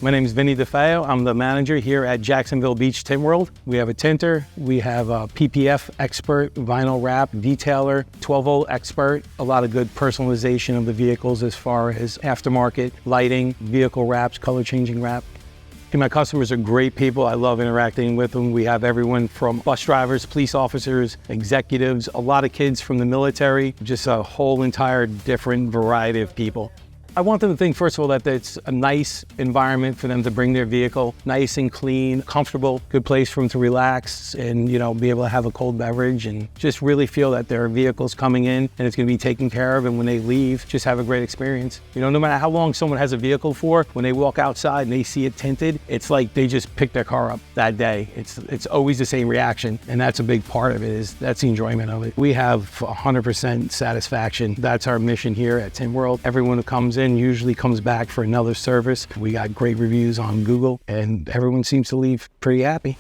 My name is Vinnie Defeo. I'm the manager here at Jacksonville Beach Tint World. We have a tinter, we have a PPF expert, vinyl wrap, detailer, 12-volt expert, a lot of good personalization of the vehicles as far as aftermarket, lighting, vehicle wraps, color changing wrap. My customers are great people. I love interacting with them. We have everyone from bus drivers, police officers, executives, a lot of kids from the military, just a whole entire different variety of people. I want them to think, first of all, that it's a nice environment for them to bring their vehicle, nice and clean, comfortable, good place for them to relax and, be able to have a cold beverage and just really feel that their vehicle's coming in and it's going to be taken care of. And when they leave, just have a great experience. No matter how long someone has a vehicle for, when they walk outside and they see it tinted, it's like they just picked their car up that day. It's always the same reaction. And that's a big part of it, that's the enjoyment of it. We have 100% satisfaction. That's our mission here at Tint World. Everyone who comes in usually comes back for another service. We got great reviews on Google and everyone seems to leave pretty happy.